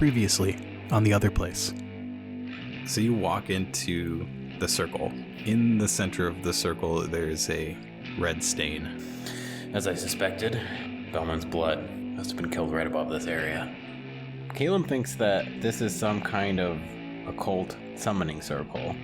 previously on the other place. So you walk into the circle. In the center of the circle, there's a red stain. As I suspected, Bellman's blood must have been killed right above this area. Caleb thinks that this is some kind of occult summoning circle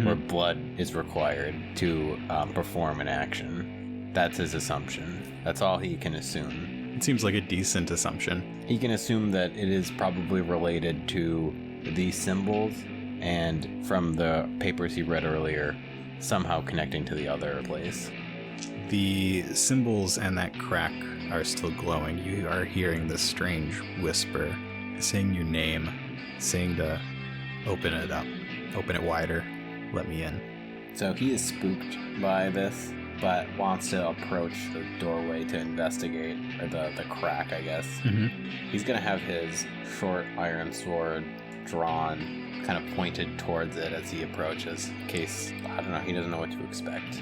where blood is required to perform an action. That's his assumption. That's all he can assume. It seems like a decent assumption. He can assume that it is probably related to these symbols, and from the papers he read earlier, somehow connecting to the other place. The symbols and that crack are still glowing. You are hearing this strange whisper, saying your name, saying to open it up, open it wider, let me in. So he is spooked by this, but wants to approach the doorway to investigate, or the crack, I guess. He's gonna have his short iron sword drawn, kind of pointed towards it as he approaches, in case, I don't know, he doesn't know what to expect.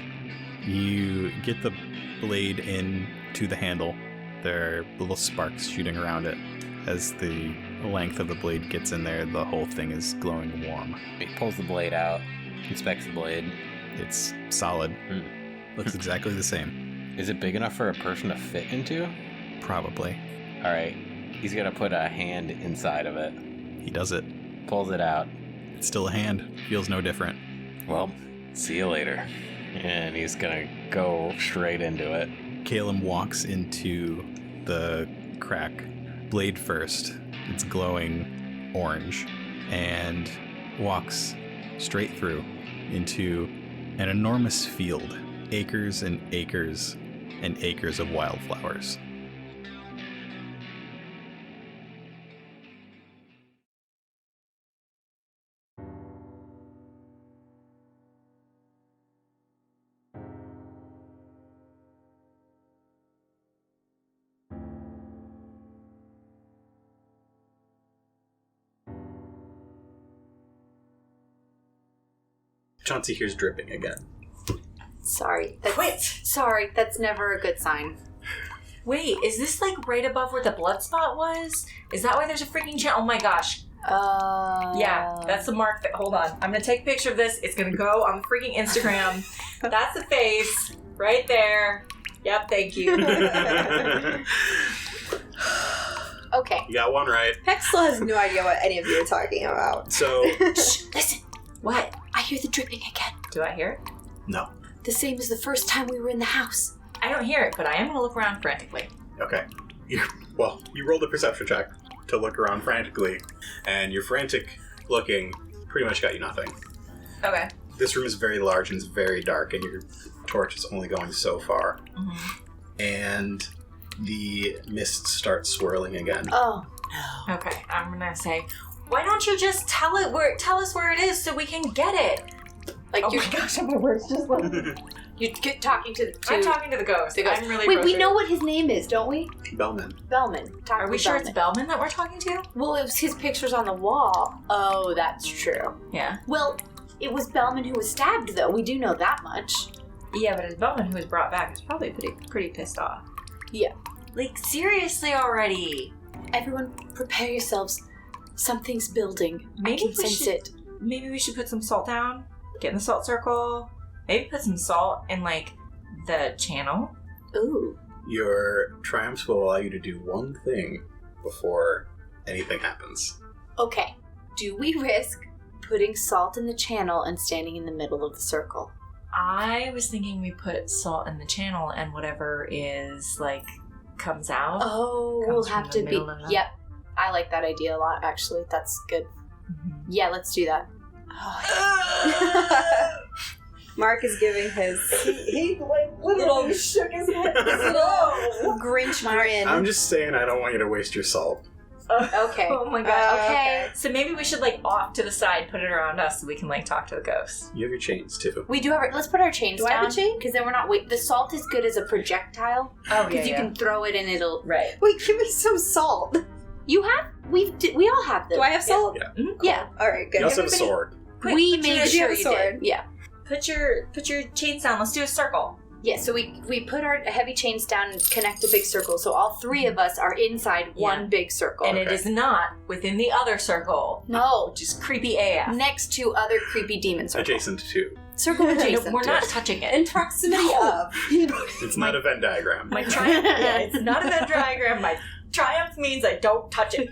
You get the blade into the handle. There are little sparks shooting around it. As the length of the blade gets in there, the whole thing is glowing warm. He pulls the blade out, inspects the blade. It's solid. Looks exactly the same. Is it big enough for a person to fit into? Probably. Alright, he's gonna put a hand inside of it. He does it. Pulls it out. It's still a hand. Feels no different. Well, see you later. And he's gonna go straight into it. Caleb walks into the crack, blade first. It's glowing orange, and walks straight through into an enormous field, acres and acres and acres of wildflowers. Chauncey hears dripping again. Sorry. Quit! Sorry, that's never a good sign. Wait, is this like right above where the blood spot was? Is that why there's a freaking channel? Oh my gosh. Yeah, that's the mark. Hold on. I'm going to take a picture of this. It's going to go on the freaking Instagram. That's the face right there. Yep, thank you. Okay. You got one right. Hexel has no idea what any of you are talking about. So, Shh, listen. What? I hear the dripping again. Do I hear it? no. The same as the first time we were in the house. I don't hear it, but I am going to look around frantically. Okay. You rolled a perception check to look around frantically, and your frantic looking pretty much got you nothing. Okay. This room is very large and it's very dark, and your torch is only going so far. And the mist starts swirling again. Oh, no. Okay, I'm going to say, why don't you just tell us where it is so we can get it? Like Oh you're, my gosh, my words just like... you're talking to I'm talking to the ghost. the ghost. I'm really Wait, we frustrated. know what his name is, don't we? Bellman. Bellman. Are we sure it's Bellman that we're talking to? Well, it was his pictures on the wall. Oh, that's true. Yeah. Well, it was Bellman who was stabbed, though. We do know that much. Yeah, but it's Bellman who was brought back. It's probably pretty pissed off. Yeah. Like, seriously already. Everyone, prepare yourselves. Something's building. I can sense it. Maybe we should put some salt down. Get in the salt circle. Maybe put some salt in, like, the channel. Ooh. Your triumphs will allow you to do one thing before anything happens. Okay. Do we risk putting salt in the channel and standing in the middle of the circle? I was thinking we put salt in the channel and whatever is, like, comes out. Oh, Comes we'll from have the to be... middle of the- Yep. I like that idea a lot, actually. That's good. Yeah, let's do that. Mark is giving his... He like, literally shook his head. No. Grinch grin. I'm just saying I don't want you to waste your salt. Okay. Oh my god. Okay. So maybe we should, like, off to the side, put it around us so we can, like, talk to the ghosts. You have your chains, too. We do have our... Let's put our chains Do I down. have a chain? Because then we're not... Wait, the salt is good as a projectile. Oh, Because you can throw it and it'll... Right. Wait, give me some salt. You have... We all have them. Do I have salt? Yeah. Mhm. Yeah. Alright, good. You also have a Everybody- sword. Quick, We put made your- sure you have a you sword. did. Yeah. Put your chains down. Let's do a circle. Yeah, so we put our heavy chains down and connect a big circle, so all 3 of us are inside one big circle. And it is not within the other circle. No. Which is creepy AF. Next to other creepy demon circles. Adjacent to. Circle adjacent. We're not to. touching it. In proximity of. It's not a Venn diagram. My triumph, yeah, it's not a Venn diagram. My triumph means I don't touch it.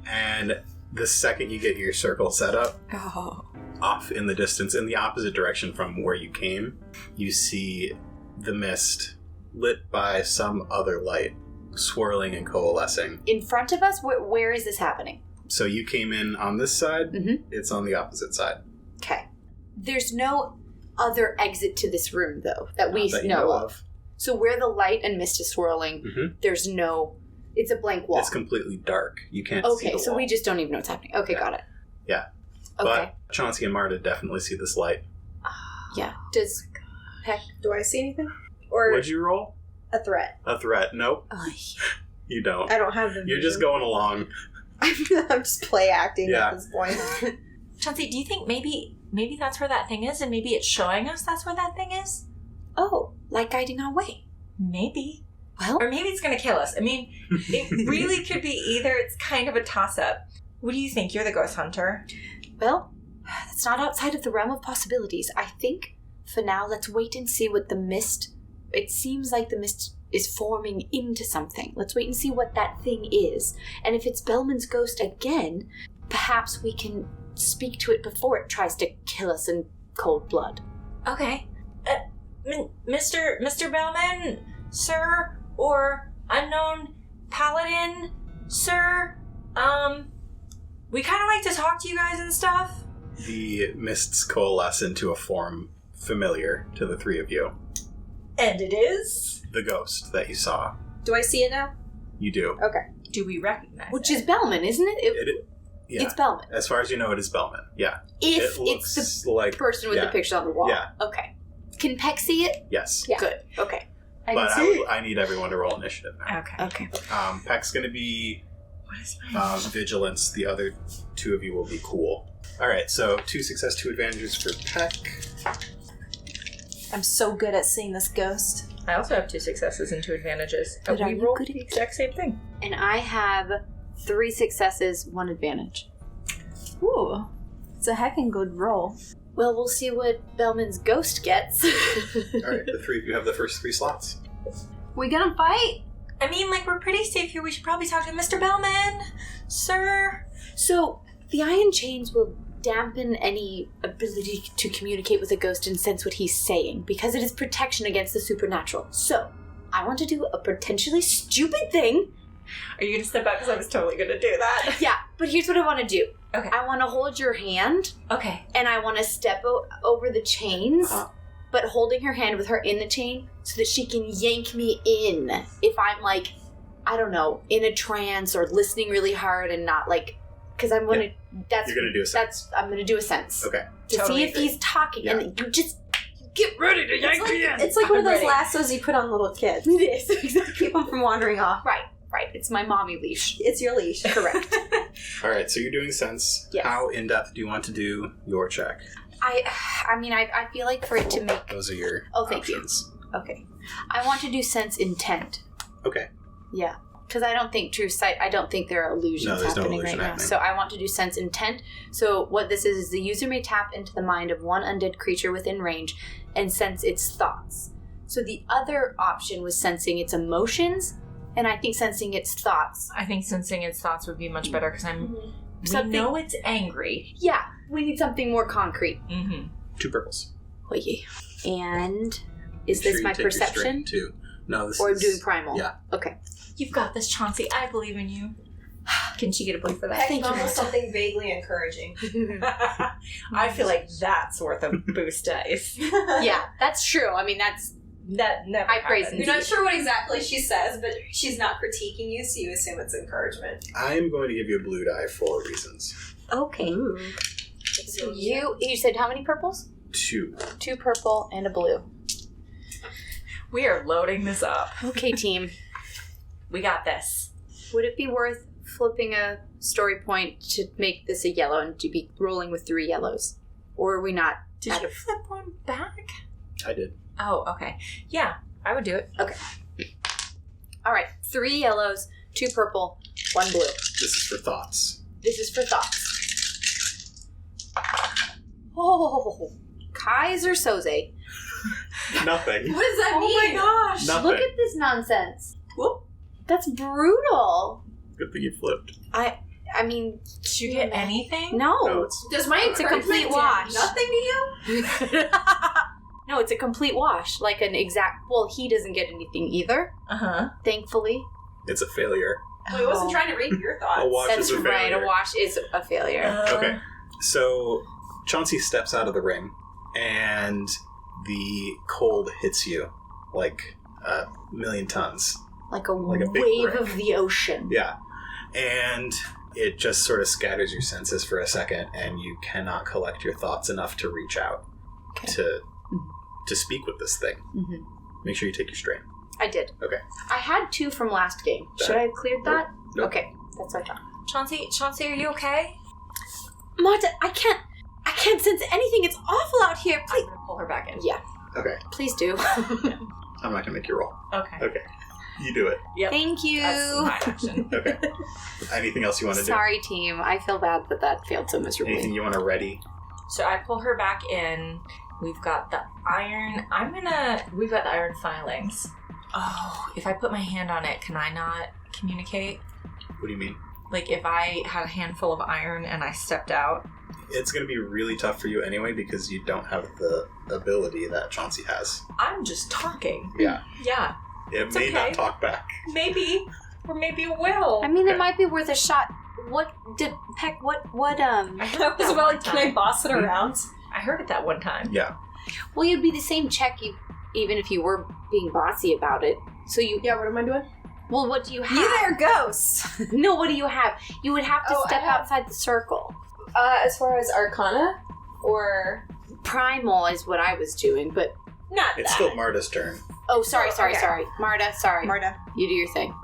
And the second you get your circle set up, off in the distance, in the opposite direction from where you came, you see the mist lit by some other light, swirling and coalescing. In front of us? Where is this happening? So you came in on this side, it's on the opposite side. Okay. There's no other exit to this room, though, that we That you know of. So where the light and mist is swirling, there's no... It's a blank wall. It's completely dark. You can't see Okay, the so wall. we just don't even know what's happening. Okay, got it. Yeah. Okay. But Chauncey and Marta definitely see this light. Yeah. Does Peck... Do I see anything? Or What'd you roll? a threat? A threat. Nope. Oh, You don't. I don't have the You're just going along. I'm just play acting Yeah. at this point. Chauncey, do you think maybe that's where that thing is, and maybe it's showing us that's where that thing is? Oh, like guiding our way. Maybe. Well... Or maybe it's going to kill us. I mean, it really could be either. It's kind of a toss-up. What do you think? You're the ghost hunter. Well, that's not outside of the realm of possibilities. I think, for now, let's wait and see what the mist... It seems like the mist is forming into something. Let's wait and see what that thing is. And if it's Bellman's ghost again, perhaps we can speak to it before it tries to kill us in cold blood. Okay. Mr. Bellman, sir, or unknown paladin, sir, we kind of like to talk to you guys and stuff. The mists coalesce into a form familiar to the 3 of you. And it is? The ghost that you saw. Do I see it now? You do. Okay. Do we recognize Which it? is Bellman, isn't it? Yeah. It's Bellman. As far as you know, it is Bellman. Yeah. If it looks it's the like person with the picture on the wall. Yeah. Okay. Can Peck see it? Yes. Yeah. Good. Okay. But I need everyone to roll initiative now. Okay. Okay. Peck's going to be What is my vigilance. The other 2 of you will be cool. All right. So 2 success, 2 advantages for Peck. I'm so good at seeing this ghost. I also have 2 successes and 2 advantages. But are we you rolled good the at- exact same thing. And I have 3 successes, 1 advantage. Ooh. It's a heckin' good roll. Well, we'll see what Bellman's ghost gets. All right. The 3 of you have the first 3 slots. We gonna fight? I mean, like, we're pretty safe here. We should probably talk to Mr. Bellman, sir. So, the iron chains will dampen any ability to communicate with a ghost and sense what he's saying, because it is protection against the supernatural. So, I want to do a potentially stupid thing. Are you going to step out? Because I was totally going to do that. Yeah, but here's what I want to do. Okay. I want to hold your hand, Okay. and I want to step over the chains, but holding her hand with her in the chain so that she can yank me in if I'm, like, I don't know, in a trance or listening really hard and not, like, because I'm going to, You're going to do a sense. I'm going to do a sense. Okay. To Totally see if agree. he's talking, Yeah. and you just get ready to yank me in. It's like one of I'm those ready. lassos you put on little kids. It is, exactly. Keep them from wandering off. Right. It's my mommy leash. It's your leash. Correct. All right. So you're doing sense. Yes. How in depth do you want to do your check? I mean, I feel like for it to make... Those are your Oh, thank you. options. Okay. I want to do sense intent. Okay. Yeah. Because I don't think true sight, I don't think there are illusions No, there's no happening illusion right now. happening. So I want to do sense intent. So what this is the user may tap into the mind of one undead creature within range and sense its thoughts. So the other option was sensing its emotions, and I think sensing its thoughts. I think sensing its thoughts would be much better because we Something- know it's angry. Yeah, we need something more concrete. Mm-hmm. 2 purples. Oh, yeah. And is Make this sure my you take your perception? strength, too. No, this Or is... doing primal? Yeah. Okay. You've got this, Chauncey. I believe in you. Can she get a point for that? Thank you, Marta. something vaguely encouraging. I feel like that's worth a boost dice. Yeah, that's true. I mean, that's... That never High praise happened. You're not sure what exactly she says, but she's not critiquing you, so you assume it's encouragement. I'm going to give you a blue die for reasons. Okay. So you said how many purples? 2. 2 purple and a blue. We are loading this up. Okay, team. We got this. Would it be worth flipping a story point to make this a yellow and to be rolling with 3 yellows? Or are we not? Did you flip one back? I did. Oh, okay. Yeah, I would do it. Okay. All right. 3 yellows, 2 purple, 1 blue. This is for thoughts. This is for thoughts. Oh, Kaiser Soze. Nothing. What does that mean? Oh my gosh. Nothing. Look at this nonsense. Whoop. That's brutal. Good thing you flipped. I mean, Did you get anything? no. No, it's It's a complete wash. Nothing to you? No, it's a complete wash. Like an exact. Well, he doesn't get anything either. Uh-huh. Thankfully. it's a failure. Well, I wasn't trying to read your thoughts. A wash That's is a failure. right. A wash is a failure. Okay. So Chauncey steps out of the ring, and the cold hits you like a million tons. Like a Like a big wave brick. of the ocean. Yeah. And it just sort of scatters your senses for a second, and you cannot collect your thoughts enough to reach out to speak with this thing. Mm-hmm. Make sure you take your strain. I did. Okay. I had 2 from last game. Should I have cleared that? Nope. Okay, that's what I thought. Chauncey, are you okay? Marta, I can't sense anything. It's awful out here. I'm Please. gonna pull her back in. Yeah, Okay. please do. I'm not going to make you roll. Okay. Okay. You do it. Yep. Thank you. That's my action. Okay. Anything else you want to do? Sorry, team. I feel bad that failed so miserably. Anything you want to ready? So I pull her back in. We've got the iron. We've got the iron filings. Oh, if I put my hand on it, can I not communicate? What do you mean? Like if I had a handful of iron and I stepped out? It's going to be really tough for you anyway because you don't have the ability that Chauncey has. I'm just talking. Yeah. Yeah. It It's may okay. not talk back. Maybe. Or maybe it will. I mean, Okay. it might be worth a shot. What did Peck? What? I heard I was that about one like, can I time. boss it around? I heard it that one time. Yeah. Well, you'd be the same check, even if you were being bossy about it. So you. Yeah, what am I doing? Well, what do you have? You there, ghost! No, what do you have? You would have to Oh, I step have- outside the circle. As far as Arcana? Or... Primal is what I was doing, but Not It's that. still Marta's turn. oh, sorry, okay. Marta, sorry. Marta. You do your thing.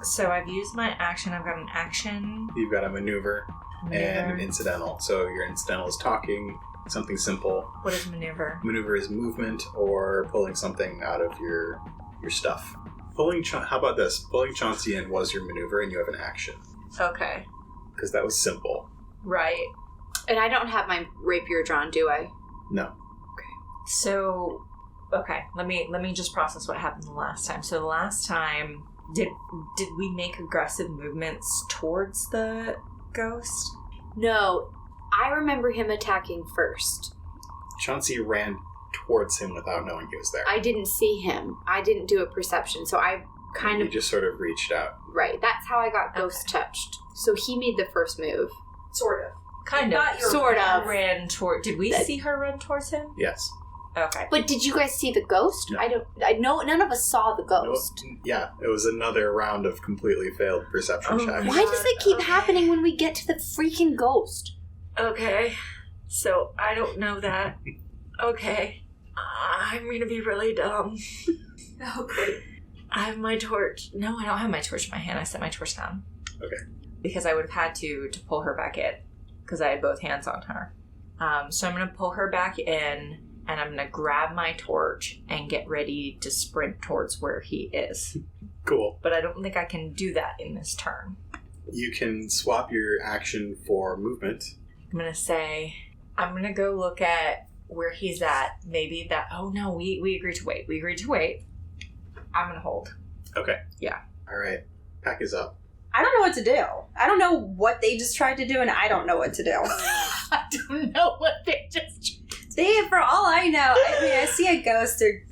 So I've used my action. I've got an action. You've got a maneuver and an Maneuver. incidental. So your incidental is talking, something simple. What is maneuver? Maneuver is movement or pulling something out of your stuff. How about this? Pulling Chauncey in was your maneuver and you have an action. Okay. Because that was simple. Right. And I don't have my rapier drawn, do I? No. So, okay, let me just process what happened the last time. So the last time, did we make aggressive movements towards the ghost? No, I remember him attacking first. Chauncey ran towards him without knowing he was there. I didn't see him. I didn't do a perception, so I kind You of just sort of reached out. right. That's how I got ghost touched. So he made the first move. Sort of. Kind Not of. your Sort of. Ran toward. Did we That- see her run towards him? Yes. Okay. But did you guys see the ghost? No. I know none of us saw the ghost. No, yeah, it was another round of completely failed perception Oh checks. my Why does it keep Okay. happening when we get to the freaking ghost? Okay. So I don't know that. Okay. I'm gonna be really dumb. Okay. I have my torch. No, I don't have my torch in my hand. I set my torch down. Okay. Because I would have had to pull her back in. Because I had both hands on her. So I'm going to pull her back in. And I'm going to grab my torch and get ready to sprint towards where he is. Cool. But I don't think I can do that in this turn. You can swap your action for movement. I'm going to say, I'm going to go look at where he's at. Maybe that, oh no, we agreed to wait. We agreed to wait. I'm going to hold. Okay. Yeah. All right. Pack is up. I don't know what to do. I don't know what they just tried to do, and I don't know what to do. I don't know what they just. For all I know, I mean, I see a ghost, or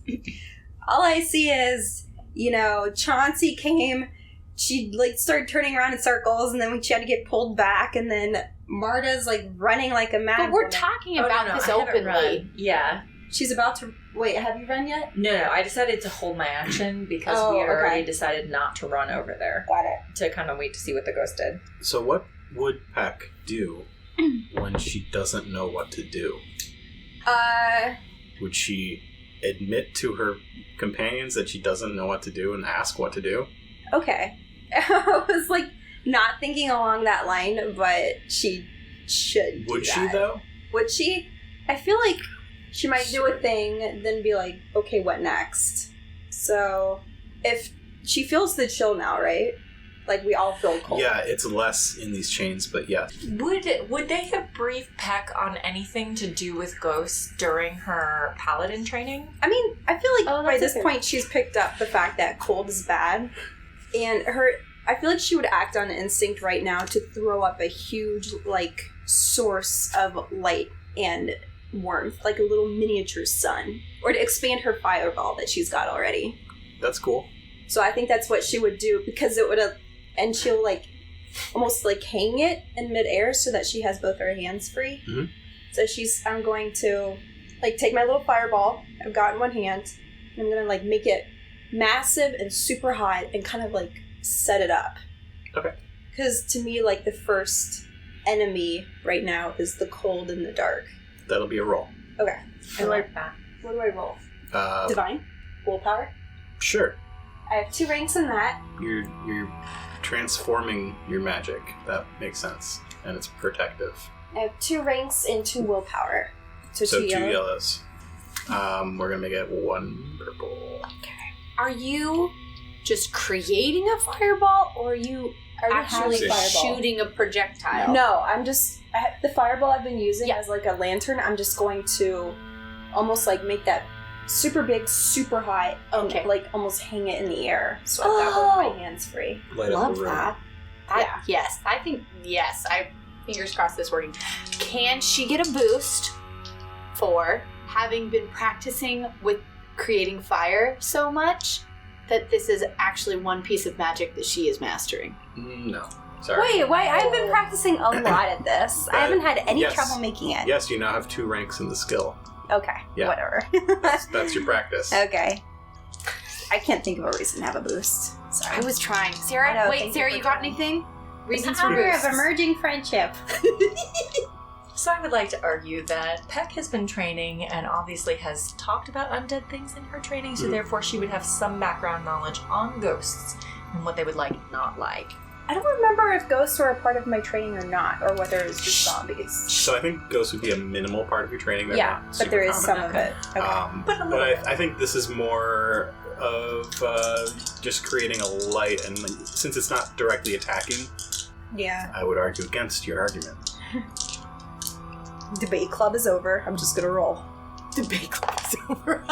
all I see is, Chauncey came. She started turning around in circles, and then she had to get pulled back, and then Marta's running like a mad. But we're woman. talking Oh, about no, this I haven't openly. run. Yeah. She's about to wait. Have you run yet? No, I decided to hold my action because Oh, we had already okay. decided not to run over there. Got it. To kind of wait to see what the ghost did. So what would Peck do when she doesn't know what to do? Would she admit to her companions that she doesn't know what to do and ask what to do? Okay. I was not thinking along that line, but she should. Would do she that. though? Would she? I feel like she might do a thing, then be like, okay, what next? So, if she feels the chill now, right? Like, we all feel cold. Yeah, it's less in these chains, but yeah. Would they have briefed Peck on anything to do with ghosts during her paladin training? I mean, I feel like by this point she's picked up the fact that cold is bad. And I feel like she would act on instinct right now to throw up a huge, like, source of light and warmth, like a little miniature sun. Or to expand her fireball that she's got already. That's cool. So I think that's what she would do, because it would have... And she'll, like, almost, like, hang it in midair so that she has both her hands free. Mm-hmm. So I'm going to, like, take my little fireball I've got in one hand, and I'm going to, like, make it massive and super hot and kind of, like, set it up. Okay. Because to me, like, the first enemy right now is the cold and the dark. That'll be a roll. Okay. I like that. What do I roll? Divine? Willpower? Sure. I have 2 ranks in that. You're transforming your magic. That makes sense. And it's protective. I have 2 ranks and 2 willpower. So 2 yellows. We're gonna make it 1 purple. Okay. Are you just creating a fireball, or are you actually shooting a projectile? No, the fireball I've been using as like a lantern. I'm just going to almost like make that super big, super high, and like almost hang it in the air. So I've got both my hands free. Light up the room. That. Yes, I think, yes. Fingers crossed this working. Can she get a boost for having been practicing with creating fire so much that this is actually one piece of magic that she is mastering? No. Sorry. Wait, I've been practicing a lot at this. I haven't had any trouble making it. Yes, you now have 2 ranks in the skill. Okay, whatever. That's your practice. Okay. I can't think of a reason to have a boost. Sorry. I was trying. Sarah, you got anything? Reasons for Power boosts? of emerging friendship. So I would like to argue that Peck has been training and obviously has talked about undead things in her training, so therefore she would have some background knowledge on ghosts and what they would like and not like. I don't remember if ghosts were a part of my training or not, or whether it was just zombies. So I think ghosts would be a minimal part of your training. They're not but super there is common. some of it. Okay. But I think this is more of just creating a light, and since it's not directly attacking, I would argue against your argument. Debate club is over. I'm just gonna roll. Debate club is over.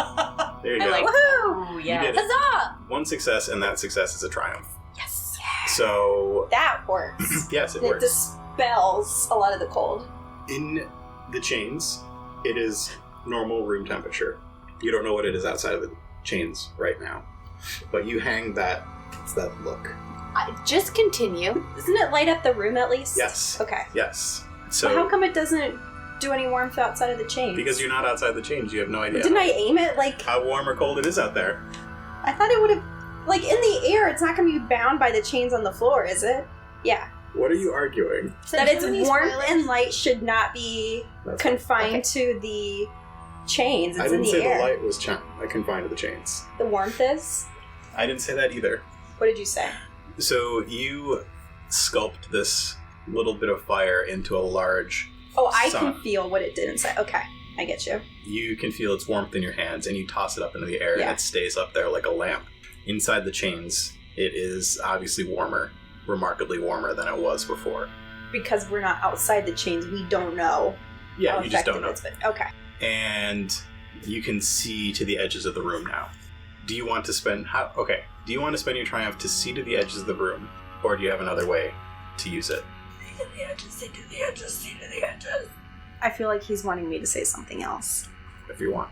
There you go. Woohoo! Ooh, yeah. You did it. Huzzah! 1 success, and that success is a triumph. Yes. So That works. yes, it It works. dispels a lot of the cold. In the chains, it is normal room temperature. You don't know what it is outside of the chains right now, but you hang that. It's that look. Just continue. Doesn't it light up the room at least? Yes. Okay. Yes. So But how come it doesn't do any warmth outside of the chains? because you're not outside the chains, you have no idea Didn't I aim it like... how warm or cold it is out there. I thought it would have... Like, in the air, it's not going to be bound by the chains on the floor, is it? Yeah. What are you arguing? That its warmth and light should not be That's confined to the chains. It's I didn't in the say air. the light was confined to the chains. The warmth is? I didn't say that either. What did you say? So you sculpt this little bit of fire into a large Oh, I sun. can feel what it didn't say. Okay, I get you. You can feel its warmth in your hands, and you toss it up into the air, Yeah. and it stays up there like a lamp. Inside the chains, it is obviously warmer, remarkably warmer than it was before. Because we're not outside the chains, we don't know. Yeah, how you just don't know. effective it's been. Okay. And you can see to the edges of the room now. Do you want to spend do you want to spend your triumph to see to the edges of the room, or do you have another way to use it? See to the edges, see to the edges, see to the edges. I feel like he's wanting me to say something else. If you want.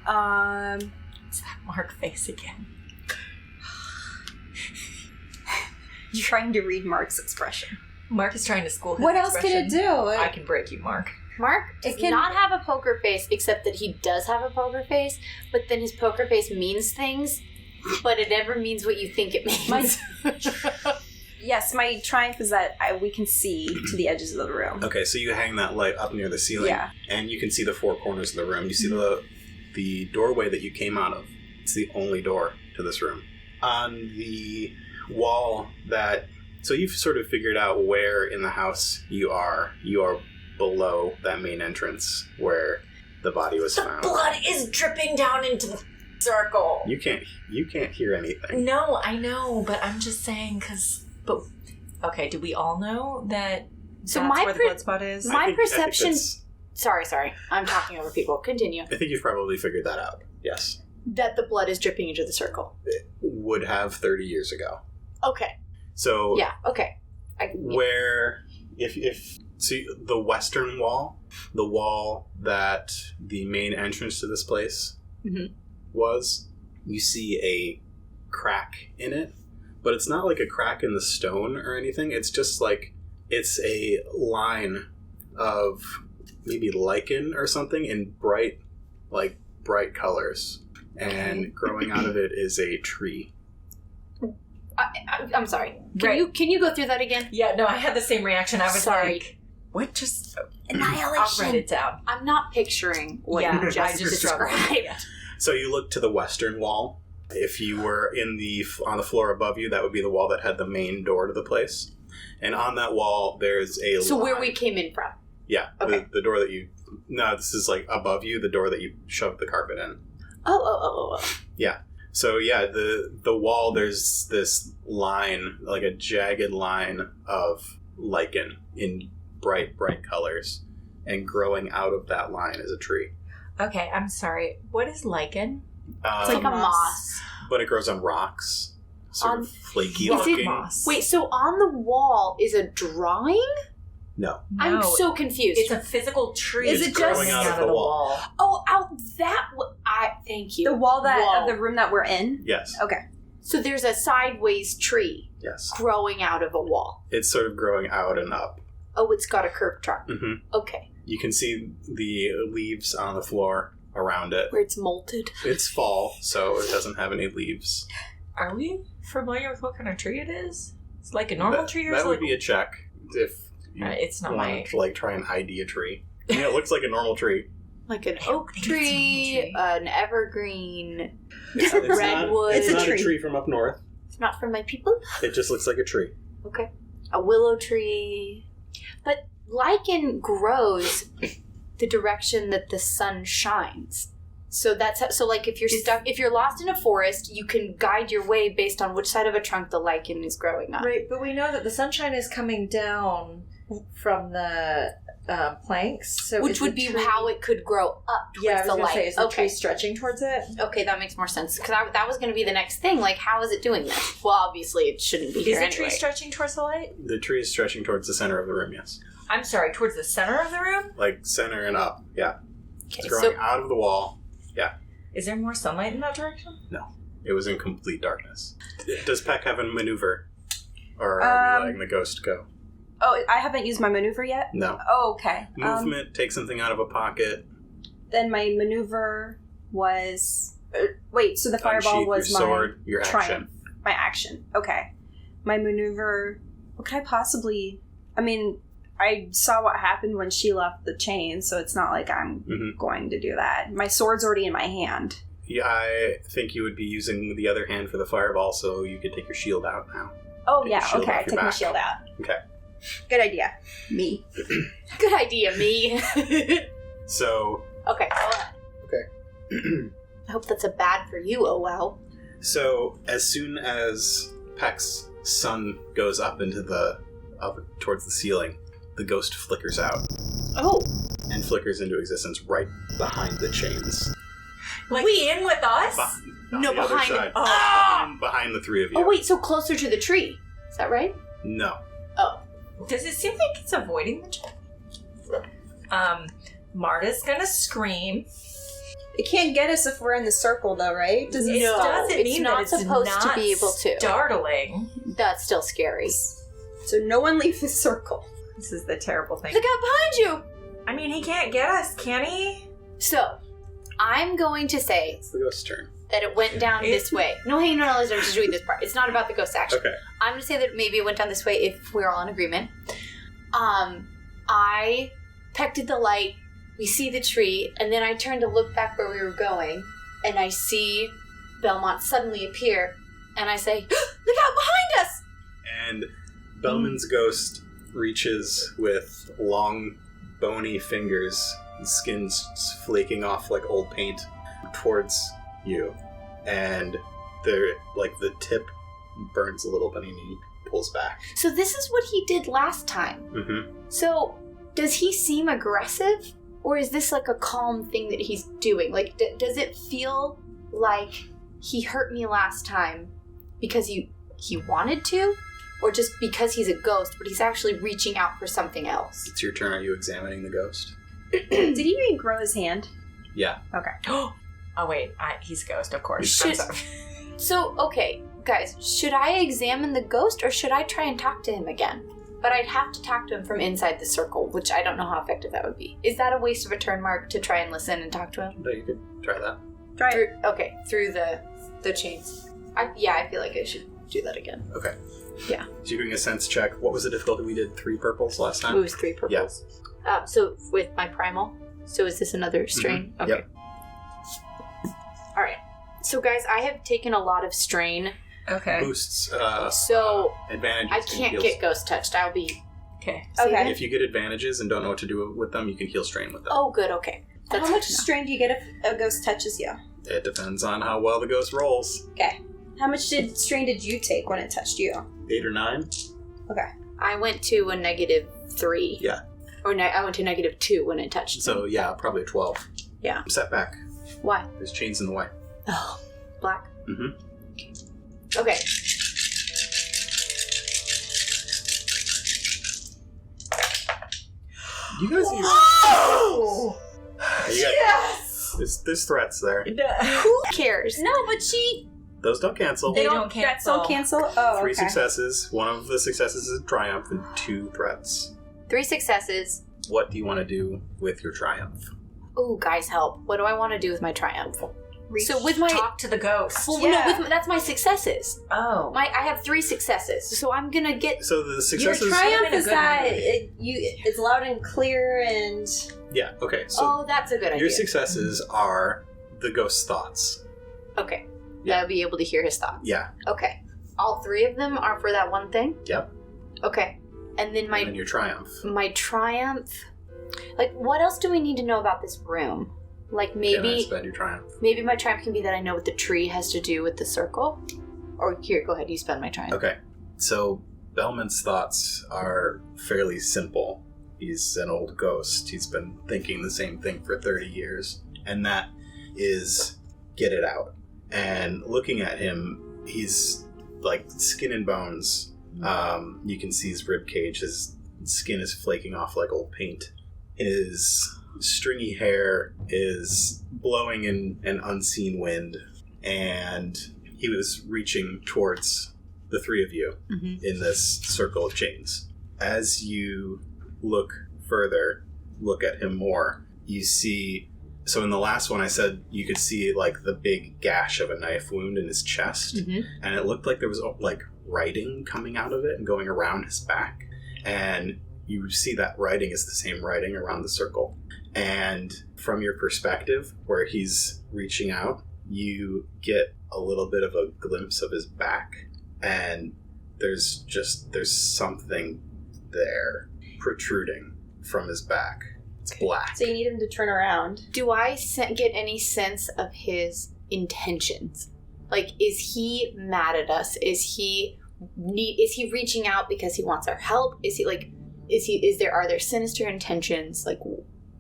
It's that Mark face again. You're trying to read Mark's expression. Mark is trying to school his What else could it expression. do? I can break you, Mark. Mark does not have a poker face, except that he does have a poker face, but then his poker face means things, but it never means what you think it means. Yes, my triumph is that we can see to the edges of the room. Okay, so you hang that light up near the ceiling, Yeah. and you can see the 4 corners of the room. You see the doorway that you came out of. It's the only door to this room. On the wall so you've sort of figured out where in the house you are. You are below that main entrance where the body was The found. blood is dripping down into the circle. You can't hear anything. No, I know, but I'm just saying but okay, do we all know that So that's my where the blood spot is? my I think perception. that's- Sorry. I'm talking over people. Continue. I think you've probably figured that out. Yes. That the blood is dripping into the circle. It would have 30 years ago. Okay. So Yeah. Okay. where if see the western wall, the wall that the main entrance to this place Mhm. was, you see a crack in it, but it's not like a crack in the stone or anything. It's just like it's a line of maybe lichen or something in bright colors, and growing out of it is a tree. I'm sorry. Right. Can you go through that again? Yeah, no, I had the same reaction. I was Sorry. like, what just... Annihilation. I'll write it down. I'm not picturing what Yeah, you I just just struggled. described. So you look to the western wall. If you were on the floor above you, that would be the wall that had the main door to the place. And on that wall, there's a So where line. we came in from. Yeah, Okay. the door that you... No, this is like above you, the door that you shoved the carpet in. Oh. So yeah, the wall, there's this line, like a jagged line of lichen in bright colors. And growing out of that line is a tree. Okay, I'm sorry. What is lichen? It's like a moss. But it grows on rocks. Sort of flaky is it looking. moss? Wait, so on the wall is a drawing? No. I'm No, so confused. It's a physical tree. Is it growing just- out of the wall? Oh, out that. Thank you. The wall Whoa. of the room that we're in? Yes. Okay. So there's a sideways tree Yes. growing out of a wall. It's sort of growing out and up. Oh, it's got a curved trunk. hmm Okay. You can see the leaves on the floor around it. Where it's molted. It's fall, so it doesn't have any leaves. Are we familiar with what kind of tree it is? It's like a normal tree or That is it would like... be a check if you it's not my... wanted to try and ID a tree. Yeah, it looks like a normal tree. Like an oak think it's a normal tree, tree. an evergreen, It's redwood. It's a not tree. a tree from up north. It's not for my people. It just looks like a tree. Okay. A willow tree. But lichen grows the direction that the sun shines. So that's how, so like if you're lost in a forest, you can guide your way based on which side of a trunk the lichen is growing on. Right, but we know that the sunshine is coming down from the planks, so Which would be how it could grow up towards Yeah, I was the gonna light. say, is the okay. tree stretching towards it? Okay, that makes more sense. Because that was going to be the next thing. Like, how is it doing this? Well, obviously, it shouldn't be Is here the anyway. tree stretching towards the light? The tree is stretching towards the center of the room, yes. I'm sorry, towards the center of the room? Like center and up, yeah. Okay, It's growing so out of the wall. Is there more sunlight in that direction? It was in complete darkness. Does Peck have a maneuver? Or are we letting the ghost go? Oh, I haven't used my maneuver yet? No. Oh, okay. Movement, take something out of a pocket. Then my maneuver was... wait, so the fireball unsheath was your my sword, your triumph. action. My action. Okay. My maneuver... What could I possibly... I mean, I saw what happened when she left the chain, so it's not like I'm Mhm. going to do that. My sword's already in my hand. Yeah, I think you would be using the other hand for the fireball, so you could take your shield out now. Oh, Take yeah, your shield okay. off your Take my back. shield out. Okay. Good idea. Me. good idea, me. So, Okay, go ahead. okay. I hope that's a bad for you, oh wow. So, as soon as Peck's sun goes up towards the ceiling, the ghost flickers out Oh. and flickers into existence right behind the chains. Like, in with us? On No, the other behind it. side. Ah! Behind the three of you. Oh, wait, so closer to the tree. Is that right? No. Oh. Does it seem like it's avoiding the check? Marta's gonna scream. It can't get us if we're in the circle, though, right? Does it? It No, doesn't it's mean not that it's supposed to not be able to. startling. That's still scary. So no one leave the circle. This is the terrible thing. Look out behind you! I mean, he can't get us, can he? So, I'm going to say It's the ghost's turn. that it went down this way. No, hey, no, let's just read this part. It's not about the ghost action. Okay. I'm going to say that maybe it went down this way if we're all in agreement. I pecked at the light, we see the tree, and then I turn to look back where we were going, and I see Belmont suddenly appear, and I say, look out behind us! And Bellman's ghost reaches with long, bony fingers skin's flaking off like old paint towards you, and the tip burns a little bit, and he pulls back. So this is what he did last time. Mm-hmm. So does he seem aggressive, or is this like a calm thing that he's doing? Like, does it feel like he hurt me last time because he wanted to, or just because he's a ghost, but he's actually reaching out for something else? It's your turn. Are you examining the ghost? Did he grow his hand? Yeah. Okay. Oh wait, he's a ghost, of course. So, okay, guys, should I examine the ghost, or should I try and talk to him again? But I'd have to talk to him from inside the circle, which I don't know how effective that would be. Is that a waste of a turn, Mark, to try and listen and talk to him? No, you could try that. Try it. Through the chains. I feel like I should do that again. Okay. Yeah. So you're doing a sense check. What was the difficulty? We did 3 purples last time? It was 3 purples. Yeah. So with my primal. So is this another strain? Mm-hmm. Okay. Yep. All right. So guys, I have taken a lot of strain. Okay. Boosts. So advantages. I can't get ghost touched. I'll be okay. Okay. If you get advantages and don't know what to do with them, you can heal strain with them. Oh, good. Okay. That's How much good to know. strain do you get if a ghost touches you? It depends on how well the ghost rolls. Okay. How much strain did you take when it touched you? 8 or 9. Okay. I went to a -3. Yeah. Or I went to -2 when it touched. So yeah, probably a 12. Yeah. Set back. Why? There's chains in the way. Oh, black. Mm-hmm. Okay. You guys Oh! Yes! There's threats there. Who cares? No, but she... Those don't cancel. They don't That's cancel. don't cancel? Oh, 3 okay. successes. One of the successes is a triumph, and 2 threats. 3 successes. What do you want to do with your triumph? Ooh, guys, help. What do I want to do with my triumph? So with my... Talk to the ghost. Well, Yeah. no, that's my successes. Oh. I have 3 successes, so I'm gonna get... So the Your successes. triumph in a is good that mood. it's loud and clear and... Yeah. Okay. So oh, that's a good idea. your successes are the ghost's thoughts. Okay. Yeah. I'll be able to hear his thoughts. Yeah. Okay. All 3 of them are for that one thing? Yep. Okay. And then And your triumph. my triumph... Like, what else do we need to know about this room? Like, Can I maybe... spend your triumph? Maybe my triumph can be that I know what the tree has to do with the circle. Or here, go ahead, you spend my triumph. Okay. So Bellman's thoughts are fairly simple. He's an old ghost. He's been thinking the same thing for 30 years. And that is get it out. And looking at him, he's like skin and bones. You can see his rib cage. His skin is flaking off like old paint. His stringy hair is blowing in an unseen wind. And he was reaching towards the 3 of you in this circle of chains. As you look further, look at him more, you see... So in the last one I said you could see like the big gash of a knife wound in his chest, and it looked like there was like writing coming out of it and going around his back, and you see that writing is the same writing around the circle. And from your perspective, where he's reaching out, you get a little bit of a glimpse of his back, and there's something there protruding from his back. It's black. So you need him to turn around. Do I get any sense of his intentions? Like, is he mad at us? Is he reaching out because he wants our help? Are there sinister intentions? Like,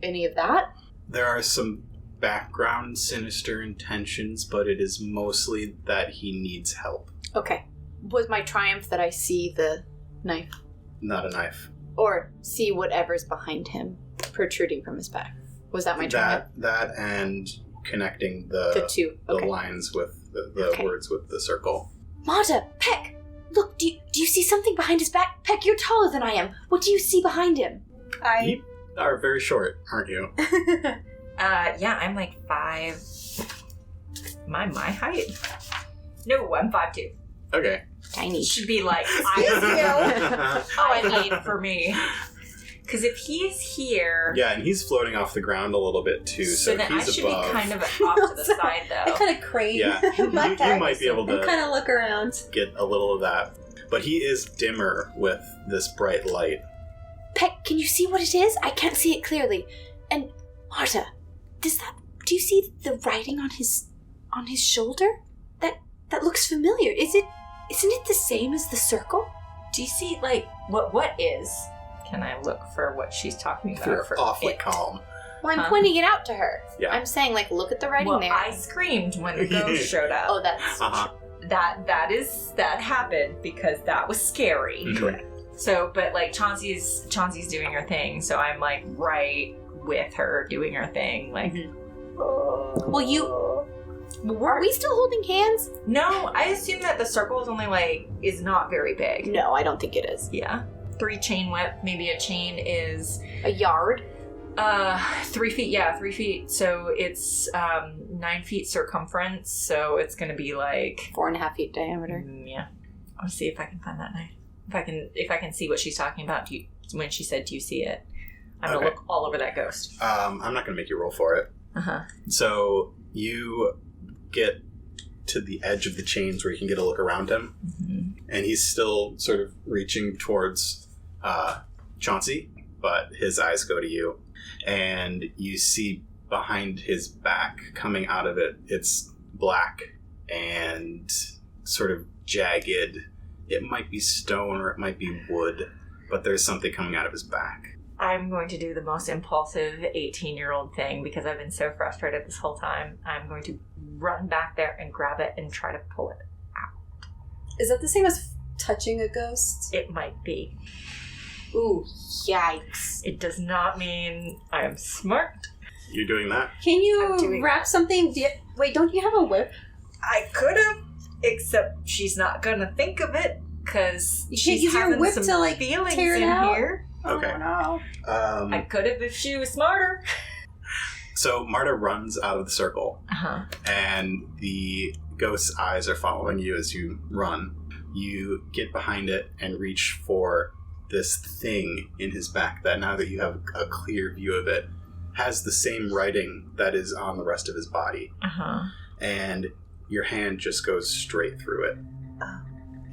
any of that? There are some background sinister intentions, but it is mostly that he needs help. Okay. Was my triumph that I see the knife? Not a knife. Or see whatever's behind him protruding from his back? Was that my triumph? That and connecting the 2. Okay. lines with the words with the circle. Mata, Peck! Look, do you see something behind his back? Peck, you're taller than I am. What do you see behind him? You are very short, aren't you? Yeah, I'm like 5. My height? No, I'm 5'2". Okay. Tiny. It should be like I need for me. Because if he's here, Yeah, and he's floating off the ground a little bit too, so then he's I should above. be kind of off to the side, I though. kind of crane. Yeah, my you back might be able and to kind of look around. get a little of that. But he is dimmer with this bright light. Peck, can you see what it is? I can't see it clearly. And Marta, do you see the writing on his shoulder? That looks familiar. Isn't it the same as the circle? Do you see, like, what is? Can I look for what she's talking about? You're for awfully it? calm. Well, I'm pointing it out to her. Yeah. I'm saying, like, look at the writing there. I screamed when the ghost showed up. Oh, that's... Uh-huh. That happened because that was scary. Mhm. Correct. So, but like Chauncey's doing her thing, so I'm like right with her doing her thing. Like, Well, are we still holding hands? no, I assume that the circle is not very big. No, I don't think it is. Yeah, 3 chain width. Maybe a chain is A yard? 3 feet. Yeah, 3 feet. So it's 9 feet circumference. So it's gonna be like 4.5 feet diameter. Yeah. I'll see if I can find that knife. If I can see what she's talking about. When she said, "Do you see it?" I'm gonna look all over that ghost. I'm not going to make you roll for it. So you get to the edge of the chains where you can get a look around him, and he's still sort of reaching towards Chauncey, but his eyes go to you, and you see behind his back, coming out of it, it's black and sort of jagged. It might be stone or it might be wood, but there's something coming out of his back. I'm going to do the most impulsive 18-year-old thing because I've been so frustrated this whole time. I'm going to run back there and grab it and try to pull it out. Is that the same as touching a ghost? It might be. Ooh, yikes. It does not mean I am smart. You're doing that? Can I'm you doing wrap something? Wait, don't you have a whip? I could have, except she's not going to think of it because You can't she's use your having whip some to, like, feelings tear it in out? here. Okay. Oh, no. I could have if she was smarter. So Marta runs out of the circle, Uh-huh. and the ghost's eyes are following you as you run. You get behind it and reach for this thing in his back that, now that you have a clear view of it, has the same writing that is on the rest of his body. Uh-huh. And your hand just goes straight through it.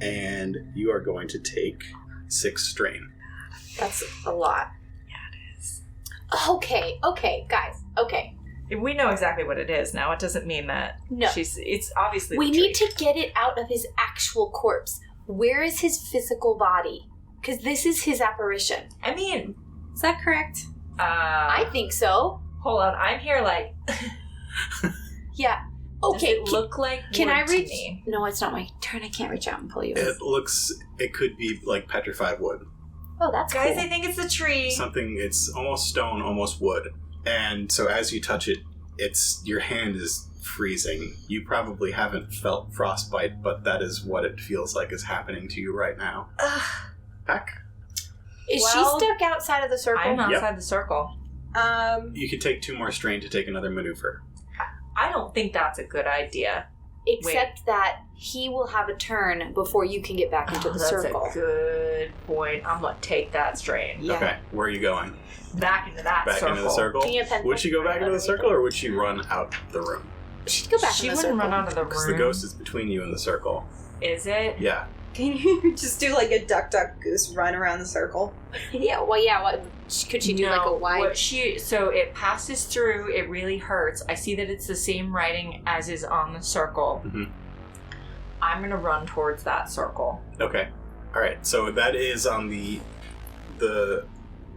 And you are going to take 6 strain. That's a lot. Yeah, it is. Okay, guys. Okay. We know exactly what it is now. It doesn't mean that No. it's obviously We the need tree. to get it out of his actual corpse. Where is his physical body? Because this is his apparition. I mean, Is that correct? I think so. hold on. I'm here like, Yeah. Okay. does it look like Can wood I to reach? me? No, it's not my turn. I can't reach out and pull you. It could be like petrified wood. Oh, that's Guys, cool. I think it's the tree. Something, it's almost stone, almost wood. And so as you touch it, your hand is freezing. You probably haven't felt frostbite, but that is what it feels like is happening to you right now. Ugh. Peck, Is Well, she stuck outside of the circle? I'm outside the circle. you could take 2 more strain to take another maneuver. I don't think that's a good idea. Except that he will have a turn before you can get back into the That's circle. a good point. I'm gonna take that strain. Yeah. Okay, where are you going? Back into that Back circle. into the circle? Can you pen- Would she go back into the circle, or would she run out the room? She'd go back She in the wouldn't circle. run out of the Because room. the ghost is between you and the circle. Is it? Yeah. Can you just do like a duck, duck, goose run around the circle? Yeah, well, yeah. What, could she do like a wide? So it passes through. It really hurts. I see that it's the same writing as is on the circle. Mhm. I'm gonna run towards that circle. Okay. All right. So that is on the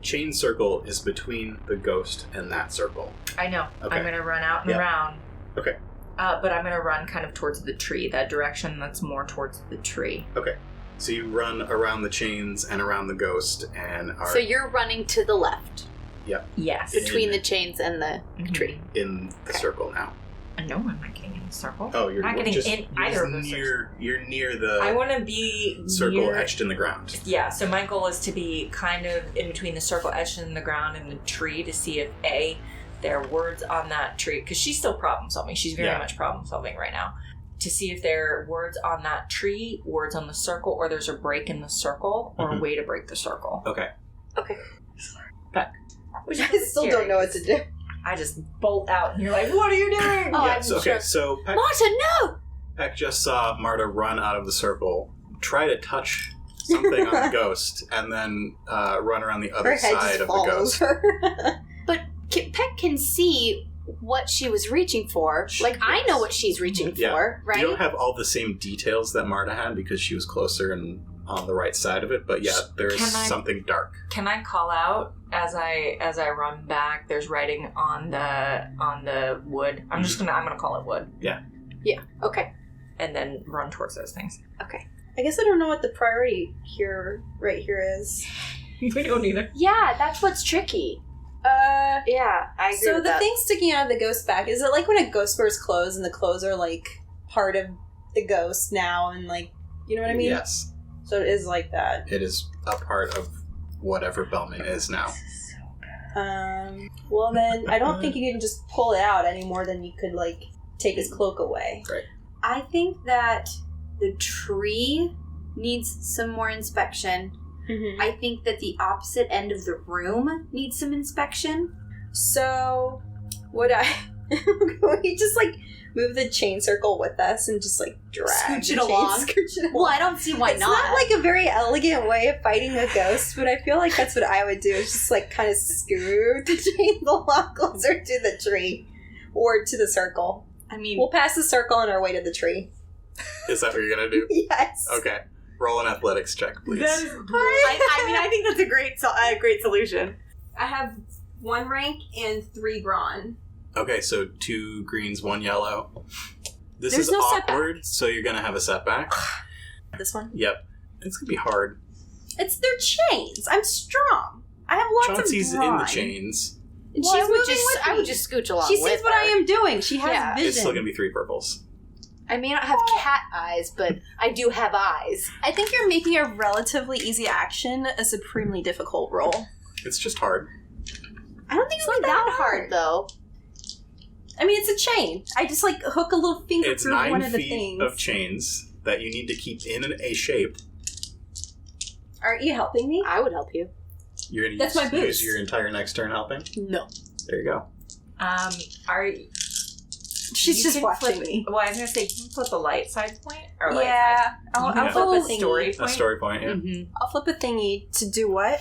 chain circle is between the ghost and that circle. I know. Okay. I'm gonna run out and Yeah. around. Okay. But I'm gonna run kind of towards the tree. That direction that's more towards the tree. Okay. So you run around the chains and around the ghost and are So you're running to the left Yes. between the chains and the Mhm. tree. in the circle now. No, I'm not getting in the circle. Oh, you're not getting just, in you're either just of those circles. You're near the I want to be circle near, etched in the ground. Yeah, so my goal is to be kind of in between the circle etched in the ground and the tree to see if there are words on that tree, because she's still problem solving. She's very Yeah. much problem solving right now. To see if there are words on that tree, words on the circle, or there's a break in the circle, or a Mhm. way to break the circle. Okay. Okay. Which I is still scary. don't know what to do. I just bolt out, and you're like, "What are you doing?" Oh, yeah. I'm So, sure. okay. So Peck, Marta, no! Peck just saw Marta run out of the circle, try to touch something on the ghost, and then run around the other Her head side just of the follows ghost. her. But Peck can see what she was reaching for. Like, I know what she's reaching for, right? You don't have all the same details that Marta had because she was closer and on the right side of it, but yeah, there's something dark. Can I call out as I run back? There's writing on the wood. I'm gonna call it wood. Yeah. Okay. And then run towards those things. Okay. I guess I don't know what the priority right here is. We don't either. Yeah, that's what's tricky. Yeah, I agree So with the that. thing sticking out of the ghost back, is it like when a ghost wears clothes and the clothes are like part of the ghost now and like, you know what I mean? Yes. So it is like that. It is a part of whatever Bellman is now. Well then, I don't think you can just pull it out any more than you could like take his cloak away. Right. I think that the tree needs some more inspection. Mm-hmm. I think that the opposite end of the room needs some inspection. So, we just like move the chain circle with us and just like drag Scooch the it chain, along? scooch it along. Well, I don't see why It's not. not like a very elegant way of fighting a ghost, but I feel like that's what I would do. Is just like kind of scoot the chains along closer to the tree or to the circle. I mean, We'll pass the circle on our way to the tree. Is that what you're gonna do? Yes. Okay. Roll an athletics check, please. I think that's a great solution. I have 1 rank and 3 brawn. Okay, so 2 greens, 1 yellow. This There's is no awkward, so you're gonna have a setback. This one? Yep. It's gonna be hard. It's their chains. I'm strong. I have lots Chauncey's of brawn. in the chains. And Well, she's I would moving with I me. would just scooch along She with sees what her. I am doing. She has Yeah. vision. It's still gonna be 3 purples. I may not have cat eyes, but I do have eyes. I think you're making a relatively easy action a supremely difficult roll. It's just hard. I don't think it's not that hard, though. I mean, it's a chain. I just like hook a little finger It's through 9 one of the feet things. of chains that you need to keep in a shape. Aren't you helping me? I would help you. You're gonna That's my boost. use your entire next turn helping? No. There you go. Are She's you just can watching flip, me. Well, I was gonna say, you can flip a light side point or light Yeah, side. I'll Flip flip a a thingy. story A point. story point, yeah. Mm-hmm. I'll flip a thingy to do what?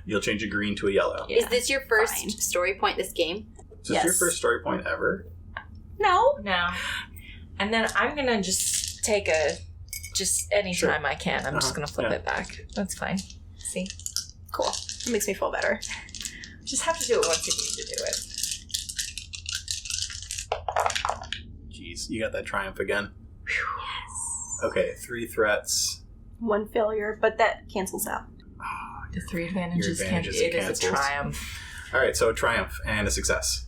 You'll change a green to a yellow. Yeah. Is this your first Fine. story point this game? Is this your Yes. first story point ever? No. No. And then I'm gonna just take any Sure. time I can. I'm just Uh-huh. gonna flip Yeah. it back. That's fine. See? Cool. It makes me feel better. Just have to do it once you need to do it. Jeez, you got that triumph again. Yes. Okay, 3 threats. 1 failure, but that cancels out. The 3 advantages Your can't advantages be. It is a cancels. triumph. Alright, so a triumph and a success.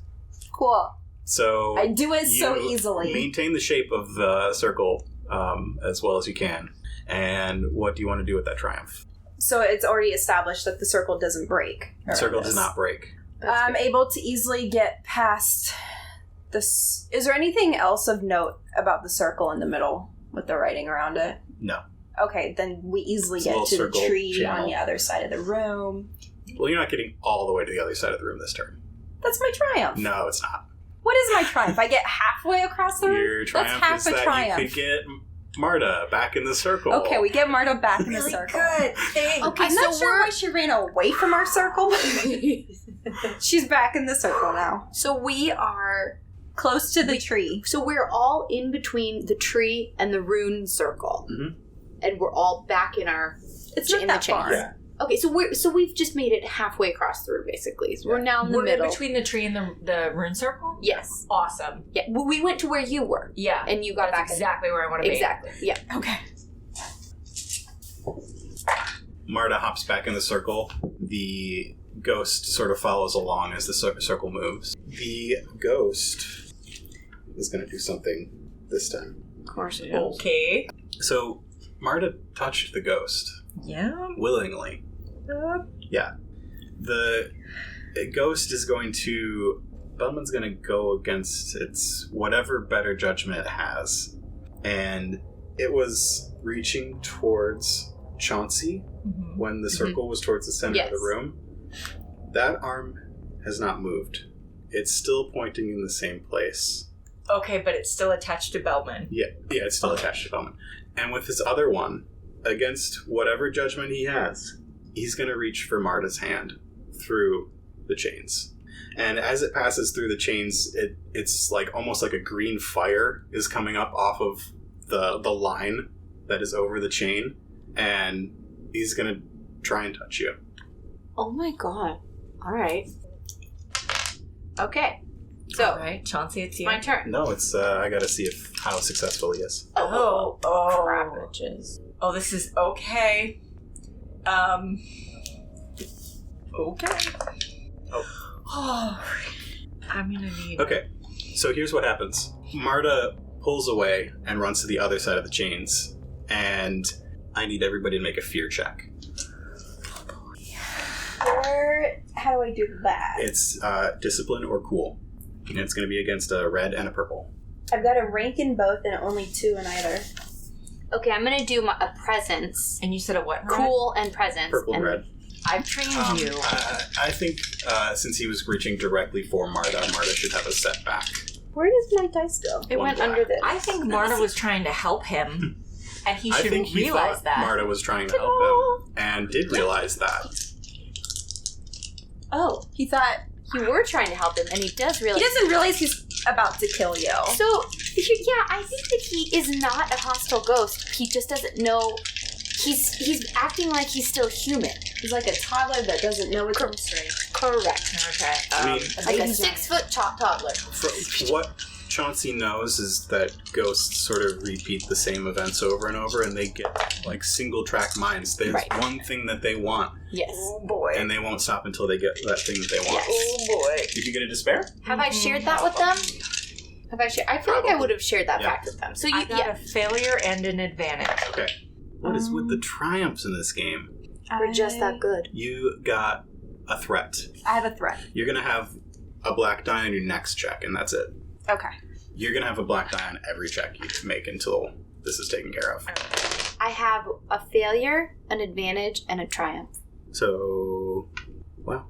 Cool. So I do it so you easily. Maintain the shape of the circle as well as you can. And what do you want to do with that triumph? So it's already established that the circle doesn't break. The circle does not break. I'm able to easily get past this. Is there anything else of note about the circle in the middle with the writing around it? No. Okay, then we easily It's a get little to the circle tree channel. on the other side of the room. Well, you're not getting all the way to the other side of the room this turn. That's my triumph. No, it's not. What is my triumph? I get halfway across the room? Your triumph That's half is a that triumph. you could get Marta back in the circle. Okay, we get Marta back in the circle. Thanks. Okay, I'm not so sure why she ran away from our circle. She's back in the circle now. So we are Close to the tree. So we're all in between the tree and the rune circle, Mhm. and we're all back in our. It's in not that the chains. far. Yeah. Okay, so we've just made it halfway across the room, basically. So we're now in the We're middle. in between the tree and the rune circle? Yes. Awesome. Yeah. We went to where you were, Yeah. and you got That's back. exactly where I want to be. Exactly. Yeah. Okay. Marta hops back in the circle. The ghost sort of follows along as the circle moves. The ghost is going to do something this time. Of course it Okay. So, Marta touched the ghost Yeah. willingly. Yeah. The ghost is going to... Bellman's going to go against its whatever better judgment it has. And it was reaching towards Chauncey Mm-hmm. when the circle was towards the center of the Yes. room. That arm has not moved. It's still pointing in the same place. Okay, but it's still attached to Bellman. Yeah, it's still attached to Bellman. And with his other one, against whatever judgment he has, he's going to reach for Marta's hand through the chains. And as it passes through the chains, it's like almost like a green fire is coming up off of the line that is over the chain, and he's gonna try and touch you. Oh my god. Alright. Okay. So, Alright, Chauncey, it's you. my turn. No, it's I gotta see how successful he is. Oh, Crap, bitches. Oh, this is okay. Okay. Oh. I'm gonna need... Okay, so here's what happens. Marta pulls away and runs to the other side of the chains, and I need everybody to make a fear check. How do I do that? It's discipline or cool. And it's going to be against a red and a purple. I've got a rank in both and only 2 in either. Okay, I'm gonna do a presence. And you said a what? Cool and presence. Purple and and red. I've trained you. I think since he was reaching directly for Marta should have a setback. Where does my dice go? It One went black. under this. I think Marta was trying to help him, and he I should think he realize thought that. Marta was trying to help him and did realize that. Oh, He thought... you were trying to help him, and he does He realize. doesn't realize he's about to kill you. So, yeah, I think that he is not a hostile ghost. He just doesn't know. He's acting like he's still human. He's like a toddler that doesn't know it's straight. Correct. Okay. I mean, Like a 6-foot toddler. what Chauncey knows is that ghosts sort of repeat the same events over and over, and they get like single track minds. There's Right. one thing that they want, Yes. Oh boy. and they won't stop until they get that thing that they want. Oh boy. Did you get a despair? Have I shared that with them? Have I shared? I feel like I Probably. would have shared that Yeah. fact with them. So I got yeah, a failure and an advantage. Okay. What is with the triumphs in this game? we're just that good. You got a threat. I have a threat. You're going to have a black die on your next check, and that's it. Okay. You're going to have a black die on every check you make until this is taken care of. I have a failure, an advantage, and a triumph. So, well.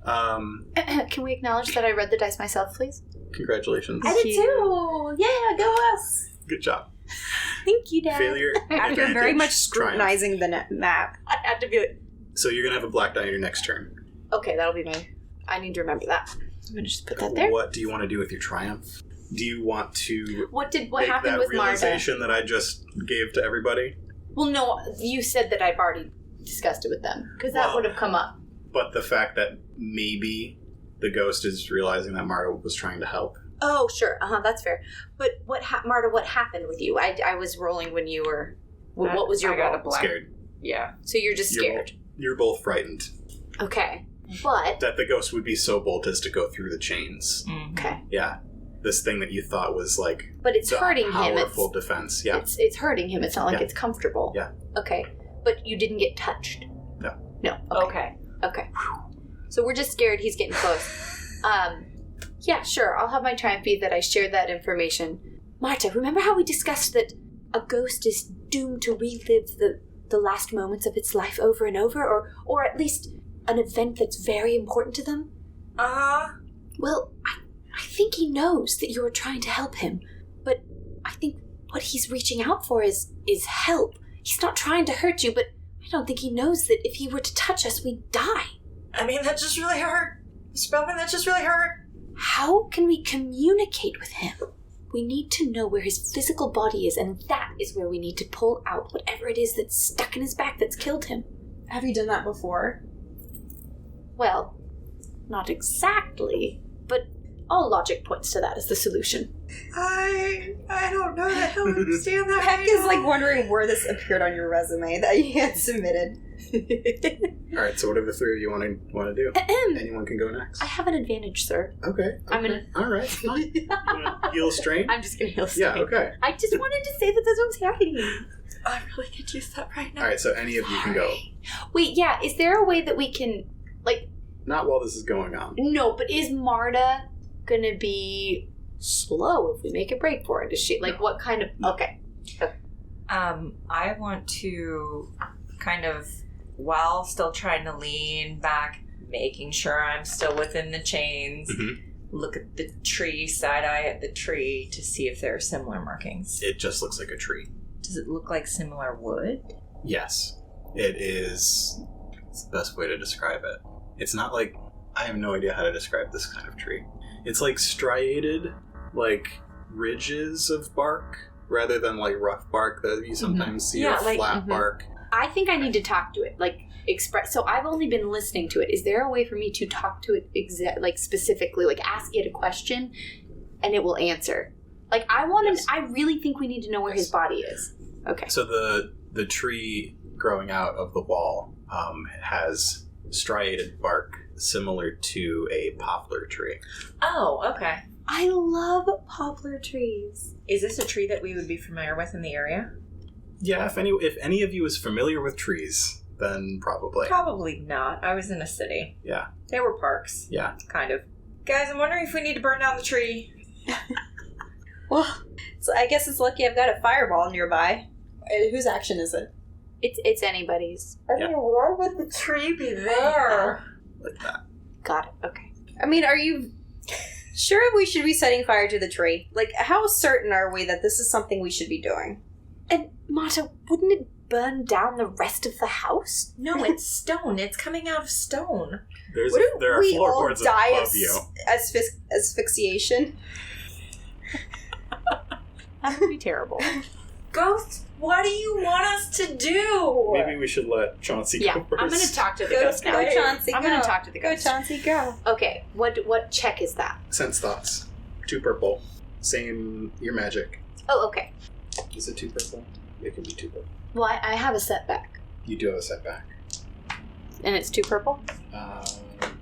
Can we acknowledge that I read the dice myself, please? Congratulations. I did too. Yeah, go us. Good job. Thank you, Dad. Failure. After very advantage, much triumph. scrutinizing the map. I had to be like, So you're going to have a black die on your next turn. okay, that'll be my. I need to remember that. I'm gonna just put that there. What do you want to do with your triumph? Do you want to What make happened that with Marta? realization that I just gave to everybody? Well, no, you said that I've already discussed it with them because that Well- would have come up. But the fact that maybe the ghost is realizing that Marta was trying to help. Oh, sure. That's fair. But Marta, what happened with you? I was rolling when you were. What was your I got roll? a black. Scared. Yeah. So you're just You're scared. You're both frightened Okay. But that the ghost would be so bold as to go through the chains. okay. Yeah. This thing that you thought was like But it's the hurting him. powerful defense. Yeah. It's hurting him. It's not like Yeah. it's comfortable. Yeah. Okay. But you didn't get touched. No. No. Okay. Okay. So we're just scared he's getting close. Yeah, sure. I'll have my triumph be that I shared that information. Marta, remember how we discussed that a ghost is doomed to relive the last moments of its life over and over, or at least an event that's very important to them? Well, I think he knows that you are trying to help him, but I think what he's reaching out for is help. He's not trying to hurt you, but I don't think he knows that if he were to touch us, we'd die. I mean, that just really hurt. Spellman, that just really hurt. How can we communicate with him? We need to know where his physical body is, and that is where we need to pull out whatever it is that's stuck in his back that's killed him. Have you done that before? Well, not exactly, but all logic points to that as the solution. I don't know that he'll understand that. Heck is like wondering where this appeared on your resume that you had submitted. All right. So whatever the three of you want to do, anyone can go next. I have an advantage, sir. Okay. I'm gonna- All right. Fine. You want to heal strain? I'm just gonna heal Yeah. strain. Okay. I just wanted to say that this was happening. I really could use that right now. All right. So any of you can go. Wait, yeah, is there a way that we can, like, Not while this is going on. no, but is Marta gonna be slow if we make a break for it? Is she, like, what kind of, okay. I want to kind of, while still trying to lean back, making sure I'm still within the chains, look at the tree, side-eye at the tree to see if there are similar markings. It just looks like a tree. Does it look like similar wood? Yes. It is. It's the best way to describe it. It's not like I have no idea how to describe this kind of tree. It's like striated, like ridges of bark, rather than like rough bark that you sometimes see, or flat bark. I think I need to talk to it, like express. So I've only been listening to it. Is there a way for me to talk to it, like specifically, like ask it a question, and it will answer? Like I want to. Yes. I really think we need to know where his body is. Okay. So the tree growing out of the wall has striated bark similar to a poplar tree. Oh, okay. I love poplar trees. Is this a tree that we would be familiar with in the area? Yeah, if any of you is familiar with trees, then probably. Probably not. I was in a city. Yeah. There were parks. Yeah. Kind of. Guys, I'm wondering if we need to burn down the tree. Well, so I guess it's lucky I've got a fireball nearby. Whose action is it? It's anybody's. I mean, why would the tree be there? Like that. Got it. Okay. I mean, are you sure we should be setting fire to the tree? Like, how certain are we that this is something we should be doing? And, Marta, wouldn't it burn down the rest of the house? No, it's stone. It's coming out of stone. There are floorboards above you. Asphyxiation? That would be terrible. Ghost, what do you want us to do? Maybe we should let Chauncey go first. I'm going to talk to the ghost now. Go, Chauncey, I'm going to talk to the ghost. Go, Chauncey, go. Okay, what check is that? Sense thoughts. 2 purple. Same your magic. Oh, okay. Is it 2 purple? It can be 2 purple. Well, I have a setback. You do have a setback. And it's 2 purple?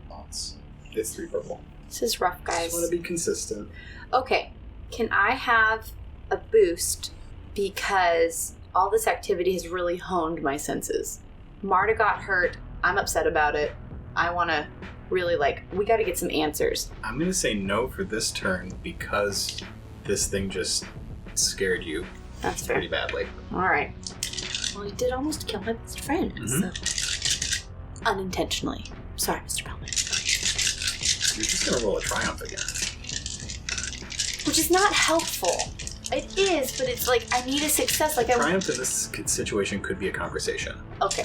Thoughts. It's 3 purple. This is rough, guys. I just want to be consistent. Okay, can I have a boost because all this activity has really honed my senses? Marta got hurt. I'm upset about it. I want to really, we got to get some answers. I'm going to say no for this turn because this thing just scared you. That's fair. Pretty badly. All right. Well, he did almost kill my best friend. Mm-hmm. So. Unintentionally. Sorry, Mr. Bellman. You're just going to roll a triumph again. Which is not helpful. It is, but it's I need a success. Triumph in this situation could be a conversation. Okay.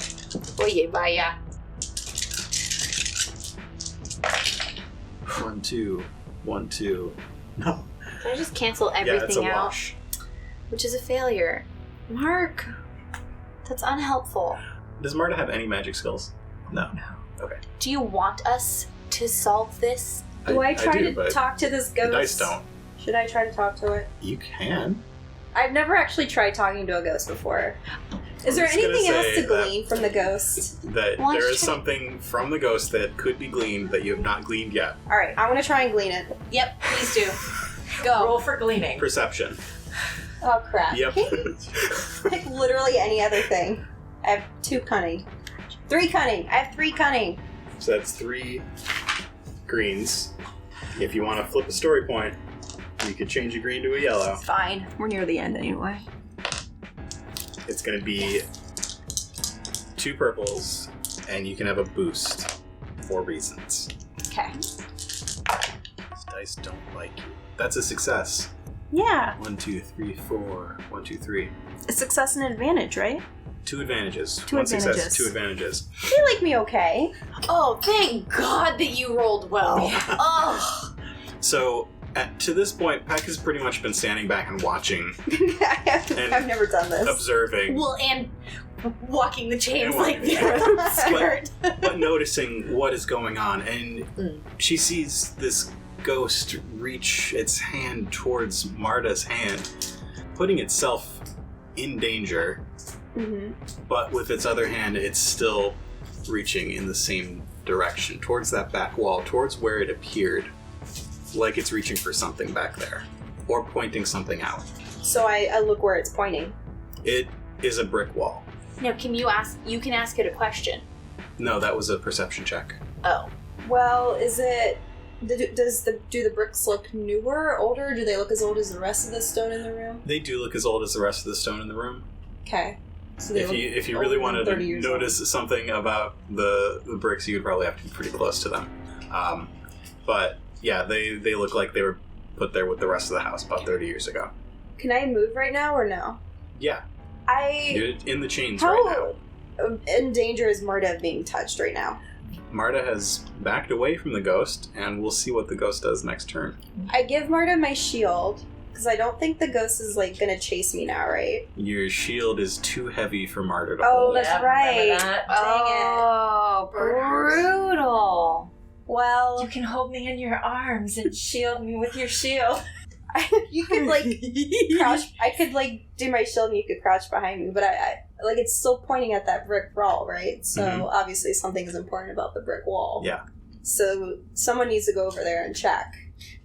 Oye, vaya. 1, 2, 1, 2. No. Can I just cancel everything Yeah, it's a out? wash. Which is a failure. Mark, that's unhelpful. Does Marta have any magic skills? No. Okay. Do you want us to solve this? Do I try do, to talk to this ghost? The dice don't. Should I try to talk to it? You can. I've never actually tried talking to a ghost before. Is there anything else to glean from the ghost? That there is something from the ghost that could be gleaned that you have not gleaned yet. Alright, I want to try and glean it. Yep, please do. Go. Roll for gleaning. Perception. Oh crap. Yep. Pick literally any other thing. I have 2 cunning. 3 cunning. I have 3 cunning. So that's 3 greens. If you want to flip a story point, you could change a green to a yellow. It's fine. We're near the end anyway. It's going to be 2 purples, and you can have a boost for reasons. Okay. These dice don't like you. That's a success. Yeah. 1, 2, 3, 4. 1, 2, 3. A success and an advantage, right? 2 advantages. 2 1 advantages. success, 2 advantages. They like me okay. Oh, thank God that you rolled well. Oh. So, to this point, Peck has pretty much been standing back and watching. I've never done this. Observing. Well, and walking the chains And like walking- they're skirt. But noticing what is going on. And she sees this ghost reach its hand towards Marta's hand, putting itself in danger. Mm-hmm. But with its other hand, it's still reaching in the same direction, towards that back wall, towards where it appeared, like it's reaching for something back there, or pointing something out. So I look where it's pointing. It is a brick wall. Now, you can ask it a question. No, that was a perception check. Oh. Well, is it... do the bricks look newer, older? Do they look as old as the rest of the stone in the room? They do look as old as the rest of the stone in the room. Okay. So they If you really older wanted than to 30 years notice something about the bricks, you would probably have to be pretty close to them. But yeah, they look like they were put there with the rest of the house about 30 years ago. Can I move right now or no? Yeah, I... you're in the chains right now. in danger is Marta of being touched right now? Marta has backed away from the ghost, and we'll see what the ghost does next turn. I give Marta my shield, because I don't think the ghost is, like, gonna chase me now, right? Your shield is too heavy for Marta to Oh, hold. that's Yep, right. remember that? Oh, brutal. Well, You can hold me in your arms and shield me with your shield. you could, like, crouch. I could, like, do my shield and you could crouch behind me, but I like, it's still pointing at that brick wall, right? So, obviously something is important about the brick wall. Yeah. So, someone needs to go over there and check.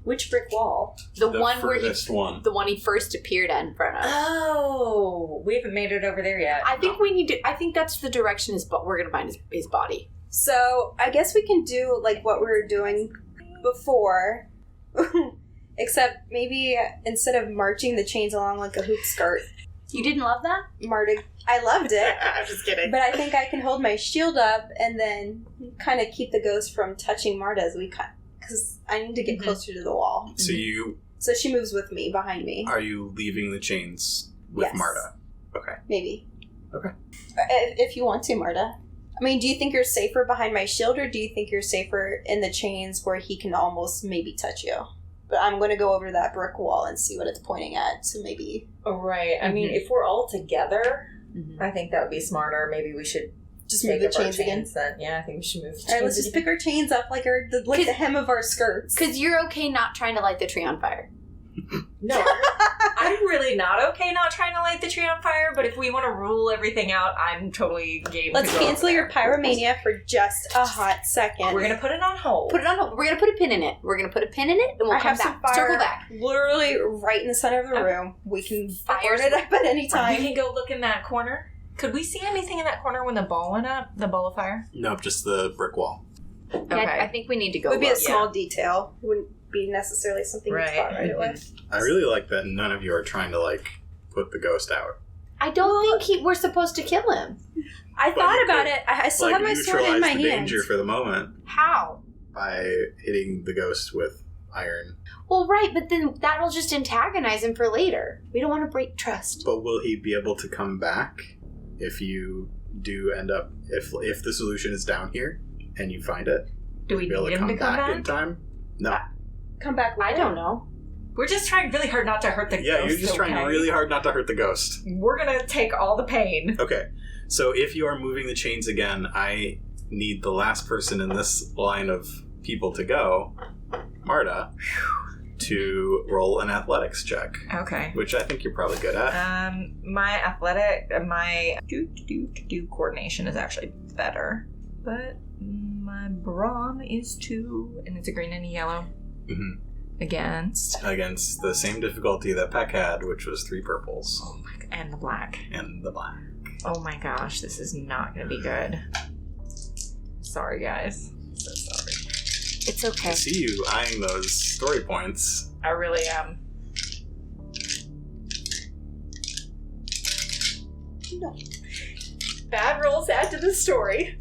Which brick wall? The one where furthest one. the one he first appeared at in front of. Oh, we haven't made it over there yet. I think we need to. I think that's the direction we're gonna find his body. So, I guess we can do, like, what we were doing before. Except maybe instead of marching the chains along like a hoop skirt, You didn't love that? Marta, I loved it. I'm just kidding. But I think I can hold my shield up and then kind of keep the ghost from touching Marta as we cut. Because I need to get closer to the wall. So she moves with me, behind me. are you leaving the chains with Yes. Marta? Okay. Maybe. Okay. If you want to, Marta. I mean, do you think you're safer behind my shield, or do you think you're safer in the chains where he can almost maybe touch you? But I'm going to go over that brick wall and see what it's pointing at, so maybe... Right. I mean, if we're all together, I think that would be smarter. Maybe we should Just move the take up our chains again. Then. Yeah, I think we should move the chains. All right, let's just pick our chains up like the hem of our skirts. Because you're okay not trying to light the tree on fire. No, I'm really not okay not trying to light the tree on fire, but if we want to rule everything out, I'm totally game Let's to go cancel over your there. pyromania for just a hot second. We're going to put it on hold. Put it on hold. We're gonna put a pin in it. We're gonna put a pin in it, and we'll I come have some back. fire Circle back. literally right in the center of the room. We can fire it up at any We time. can go look in that corner. Could we see anything in that corner when the ball went up? The ball of fire? Nope, just the brick wall. Yeah, I think we need to It go. would be a look. small detail. It wouldn't be necessarily something you'd Right. spot right away. I really like that none of you are trying to, like, put the ghost out. I don't think we're supposed to kill him. I But thought you about could, it. I still like, have my sword neutralize in my the hand. danger for the moment How? by hitting the ghost with iron. Well, right, but then that'll just antagonize him for later. We don't want to break trust. But will he be able to come back if you do end up... If the solution is down here and you find it? Do we Be able need to him come to come back back? in time? No. Come back. I don't know. We're just trying really hard not to hurt the Yeah, ghost. you're just trying okay? really hard not to hurt the ghost. We're going to take all the pain. Okay, so if you are moving the chains again, I need the last person in this line of people to go, Marta, to roll an athletics check, Okay. which I think you're probably good at. My coordination is actually better, but my brawn is 2, and it's a green and a yellow Mhm. against, Against the same difficulty that Peck had, which was 3 purples oh my, and the black. and the black. Oh my gosh, this is not going to be good. Sorry, guys. So sorry. It's I okay. see you eyeing those story points. I really am. No. Bad rolls add to the story.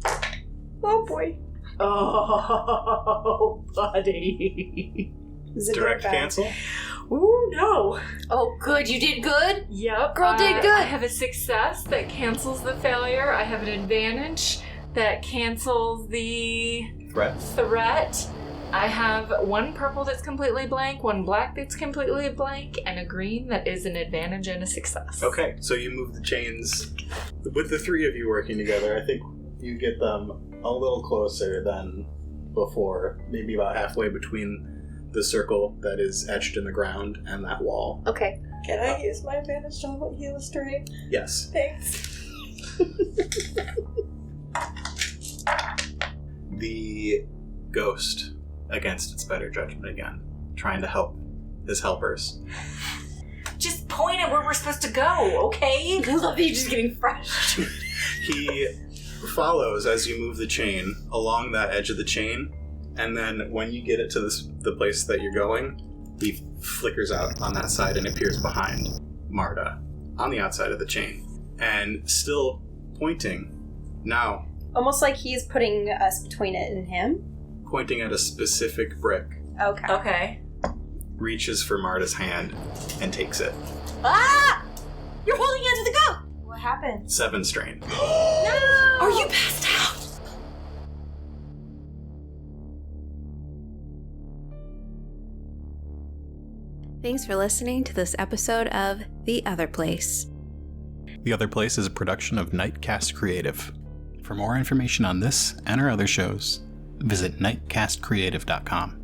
Oh boy. Oh, buddy. Is it Direct good or bad? cancel? Ooh, no. Oh, good. You did good. Yep. Girl did good. I have a success that cancels the failure. I have an advantage that cancels the threat. I have 1 purple that's completely blank, 1 black that's completely blank, and a green that is an advantage and a success. Okay, so you move the chains. With the 3 of you working together, I think you get them a little closer than before, maybe about halfway between the circle that is etched in the ground and that wall. Okay. Can I use my advantage to illustrate? Yes. Thanks. The ghost, against its better judgment again, trying to help his helpers. Just point at where we're supposed to go, okay? I love you just getting fresh. He follows as you move the chain along that edge of the chain, and then when you get it to the place that you're going, he flickers out on that side and appears behind Marta on the outside of the chain, and still pointing now, Almost like he's putting us between it and him. pointing at a specific brick, Okay. Okay. reaches for Marta's hand and takes it. Ah! You're holding onto the ghost. What happened? 7 strain. No! Are you passed out? Thanks for listening to this episode of The Other Place. The Other Place is a production of Nightcast Creative. For more information on this and our other shows, visit nightcastcreative.com.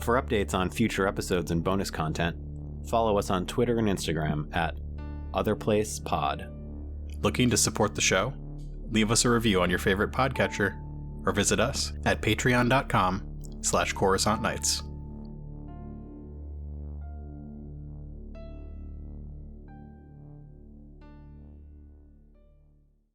For updates on future episodes and bonus content, follow us on Twitter and Instagram at OtherPlacePod. Looking to support the show? Leave us a review on your favorite podcatcher or visit us at patreon.com/Coruscant Nights.